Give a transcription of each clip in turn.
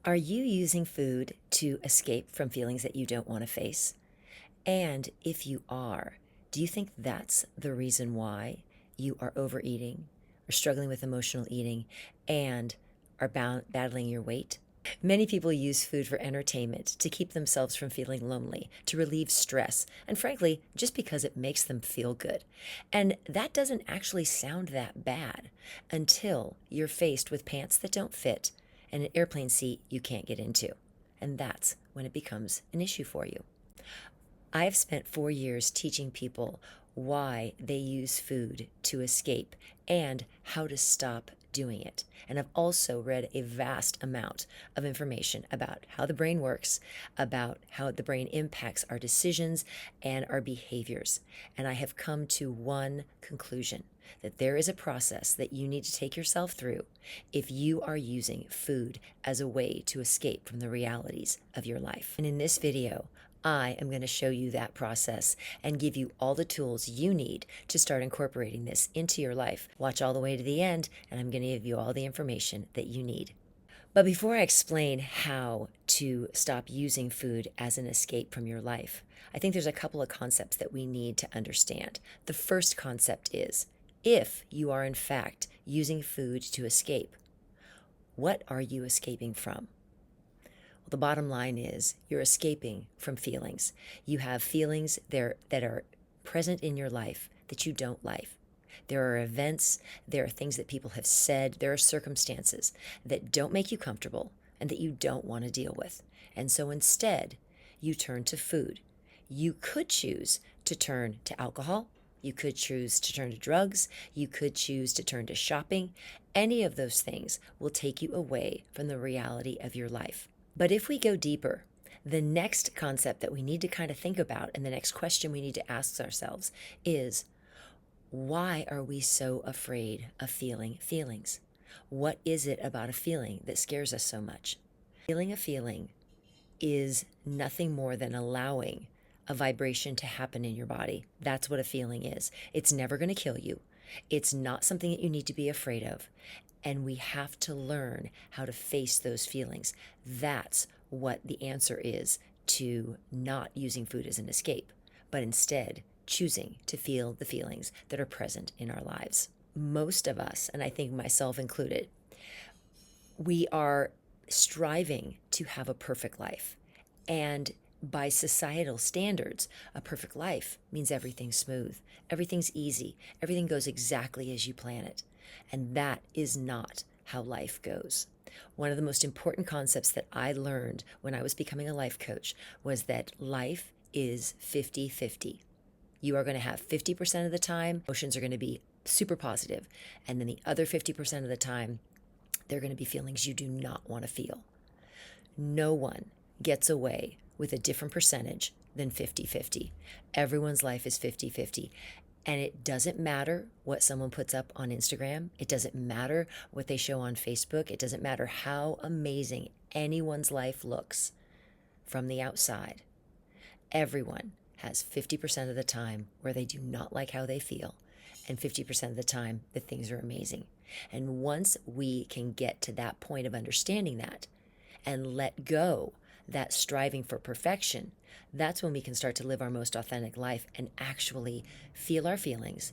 Are you using food to escape from feelings that you don't want to face? And if you are, do you think that's the reason why you are overeating or struggling with emotional eating and are battling your weight? Many people use food for entertainment to keep themselves from feeling lonely, to relieve stress, and frankly, just because it makes them feel good. And that doesn't actually sound that bad until you're faced with pants that don't fit and an airplane seat you can't get into. And that's when it becomes an issue for you. I've spent 4 years teaching people why they use food to escape and how to stop doing it. And I've also read a vast amount of information about how the brain works, about how the brain impacts our decisions and our behaviors. And I have come to one conclusion, that there is a process that you need to take yourself through if you are using food as a way to escape from the realities of your life. And in this video, I am going to show you that process and give you all the tools you need to start incorporating this into your life. Watch all the way to the end, and I'm going to give you all the information that you need. But before I explain how to stop using food as an escape from your life, I think there's a couple of concepts that we need to understand. The first concept is, if you are in fact using food to escape, what are you escaping from? Well, the bottom line is you're escaping from feelings. You have feelings there that are present in your life that you don't like. There are events, there are things that people have said, there are circumstances that don't make you comfortable and that you don't want to deal with. And so instead, you turn to food. You could choose to turn to alcohol. You could choose to turn to drugs. You could choose to turn to shopping. Any of those things will take you away from the reality of your life. But if we go deeper, the next concept that we need to kind of think about and the next question we need to ask ourselves is, why are we so afraid of feeling feelings? What is it about a feeling that scares us so much? Feeling a feeling is nothing more than allowing a vibration to happen in your body. That's what a feeling is. It's never going to kill you. It's not something that you need to be afraid of. And we have to learn how to face those feelings. That's what the answer is to not using food as an escape, but instead choosing to feel the feelings that are present in our lives. Most of us, and I think myself included, we are striving to have a perfect life. And by societal standards, a perfect life means everything's smooth, everything's easy, everything goes exactly as you plan it. And that is not how life goes. One of the most important concepts that I learned when I was becoming a life coach was that life is 50-50. You are going to have 50% of the time, emotions are going to be super positive, and then the other 50% of the time, they're going to be feelings you do not want to feel. No one gets away with a different percentage than 50-50. Everyone's life is 50-50. And it doesn't matter what someone puts up on Instagram. It doesn't matter what they show on Facebook. It doesn't matter how amazing anyone's life looks from the outside. Everyone has 50% of the time where they do not like how they feel, and 50% of the time that things are amazing. And once we can get to that point of understanding that and let go that striving for perfection, that's when we can start to live our most authentic life and actually feel our feelings,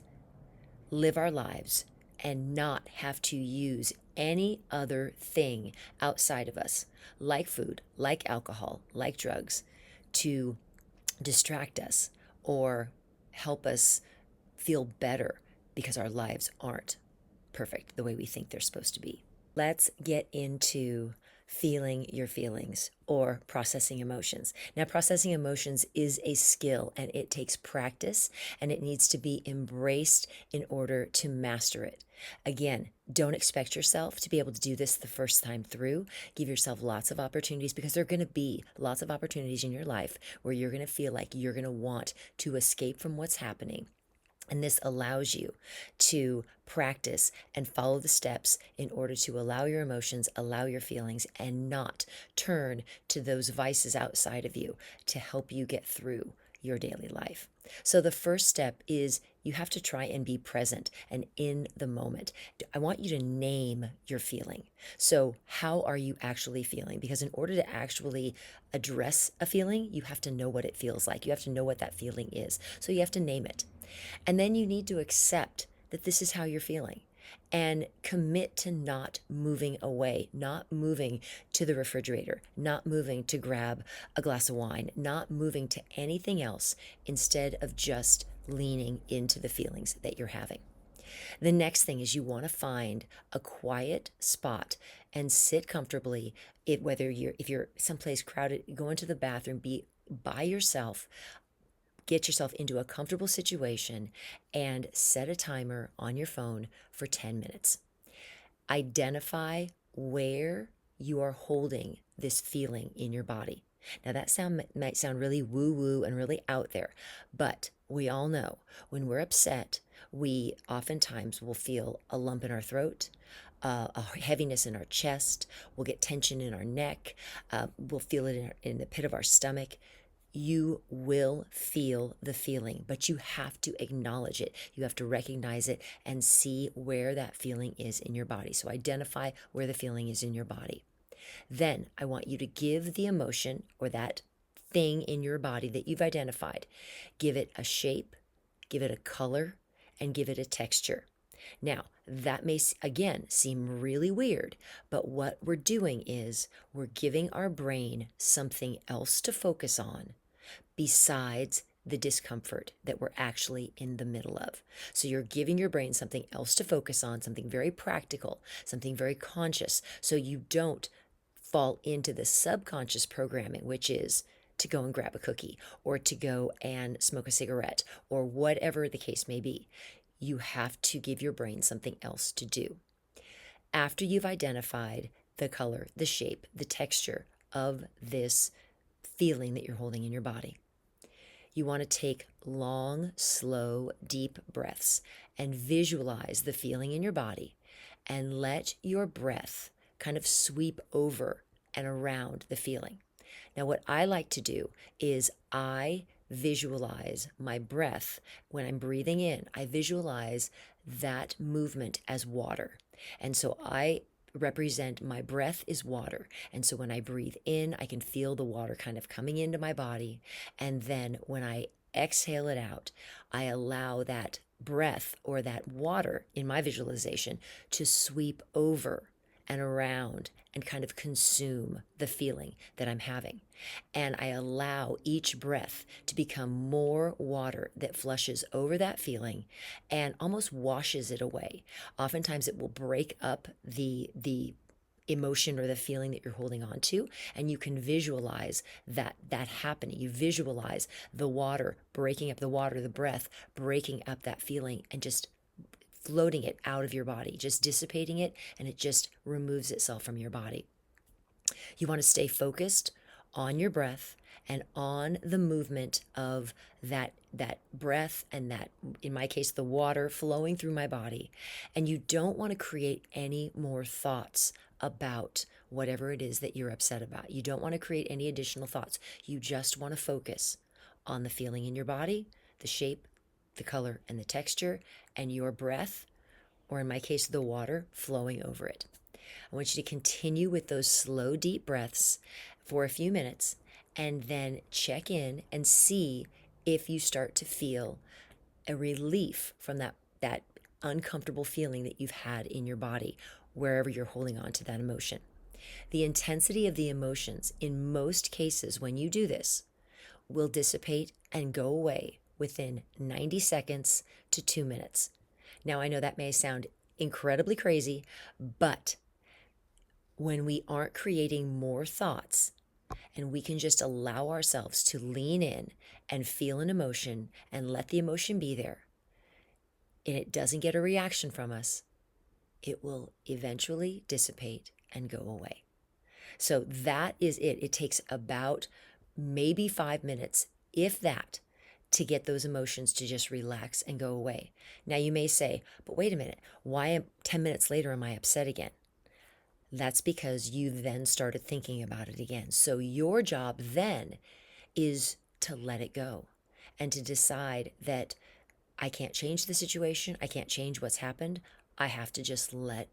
live our lives, and not have to use any other thing outside of us, like food, like alcohol, like drugs, to distract us or help us feel better because our lives aren't perfect the way we think they're supposed to be. Let's get into feeling your feelings or processing emotions. Now, processing emotions is a skill and it takes practice and it needs to be embraced in order to master it. Again, don't expect yourself to be able to do this the first time through. Give yourself lots of opportunities because there are going to be lots of opportunities in your life where you're going to feel like you're going to want to escape from what's happening. And this allows you to practice and follow the steps in order to allow your emotions, allow your feelings, and not turn to those vices outside of you to help you get through your daily life. So the first step is you have to try and be present and in the moment. I want you to name your feeling. So, how are you actually feeling? Because in order to actually address a feeling, you have to know what it feels like. You have to know what that feeling is. So, you have to name it. And then you need to accept that this is how you're feeling and commit to not moving away, not moving to the refrigerator, not moving to grab a glass of wine, not moving to anything else instead of just leaning into the feelings that you're having. The next thing is you want to find a quiet spot and sit comfortably. If you're someplace crowded, go into the bathroom, be by yourself, get yourself into a comfortable situation and set a timer on your phone for 10 minutes. Identify where you are holding this feeling in your body. Now, that might sound really woo woo and really out there, but we all know when we're upset, we oftentimes will feel a lump in our throat, a heaviness in our chest, we'll get tension in our neck, we'll feel it in the pit of our stomach. You will feel the feeling, but you have to acknowledge it. You have to recognize it and see where that feeling is in your body. So identify where the feeling is in your body. Then I want you to give the emotion or that thing in your body that you've identified, give it a shape, give it a color, and give it a texture. Now, that may, again, seem really weird, but what we're doing is we're giving our brain something else to focus on besides the discomfort that we're actually in the middle of. So you're giving your brain something else to focus on, something very practical, something very conscious, so you don't fall into the subconscious programming, which is to go and grab a cookie or to go and smoke a cigarette or whatever the case may be. You have to give your brain something else to do. After you've identified the color, the shape, the texture of this feeling that you're holding in your body, you want to take long, slow, deep breaths and visualize the feeling in your body and let your breath kind of sweep over and around the feeling. Now, what I like to do is I visualize my breath. When I'm breathing in, I visualize that movement as water. And so I represent my breath is water. And so when I breathe in, I can feel the water kind of coming into my body. And then when I exhale it out, I allow that breath or that water in my visualization to sweep over and around and kind of consume the feeling that I'm having. And I allow each breath to become more water that flushes over that feeling and almost washes it away. Oftentimes it will break up the emotion or the feeling that you're holding on to, and you can visualize that happening. You visualize the water breaking up, the breath breaking up that feeling and just floating it out of your body, just dissipating it, and it just removes itself from your body. You want to stay focused on your breath and on the movement of that breath and that, in my case, the water flowing through my body. And you don't want to create any more thoughts about whatever it is that you're upset about. You don't want to create any additional thoughts. You just want to focus on the feeling in your body, the shape, the color, and the texture, and your breath, or in my case, the water flowing over it. I want you to continue with those slow, deep breaths for a few minutes and then check in and see if you start to feel a relief from that uncomfortable feeling that you've had in your body, wherever you're holding on to that emotion. The intensity of the emotions, in most cases, when you do this, will dissipate and go away within 90 seconds to 2 minutes. Now, I know that may sound incredibly crazy, but when we aren't creating more thoughts and we can just allow ourselves to lean in and feel an emotion and let the emotion be there, and it doesn't get a reaction from us, it will eventually dissipate and go away. So that is it. It takes about maybe 5 minutes, if that, to get those emotions to just relax and go away. Now you may say, but wait a minute, why 10 minutes later am I upset again? That's because you then started thinking about it again. So your job then is to let it go. and to decide that I can't change the situation, I can't change what's happened. I have to just let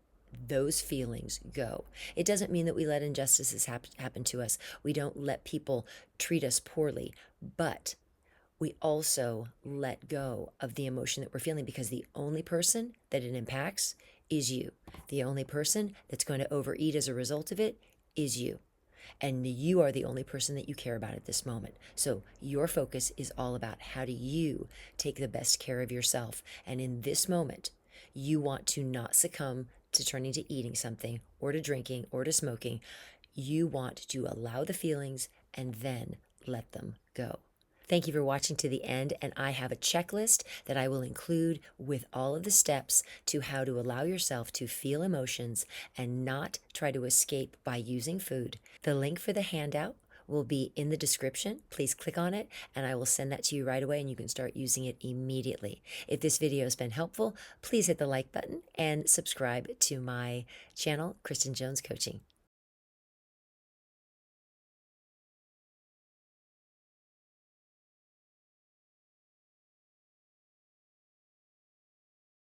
those feelings go. It doesn't mean that we let injustices happen to us. We don't let people treat us poorly, but we also let go of the emotion that we're feeling, because the only person that it impacts is you. The only person that's going to overeat as a result of it is you. And you are the only person that you care about at this moment. So your focus is all about how do you take the best care of yourself. And in this moment, you want to not succumb to turning to eating something or to drinking or to smoking. You want to allow the feelings and then let them go. Thank you for watching to the end, and I have a checklist that I will include with all of the steps to how to allow yourself to feel emotions and not try to escape by using food. The link for the handout will be in the description. Please click on it, and I will send that to you right away, and you can start using it immediately. If this video has been helpful, please hit the like button and subscribe to my channel, Kristen Jones Coaching.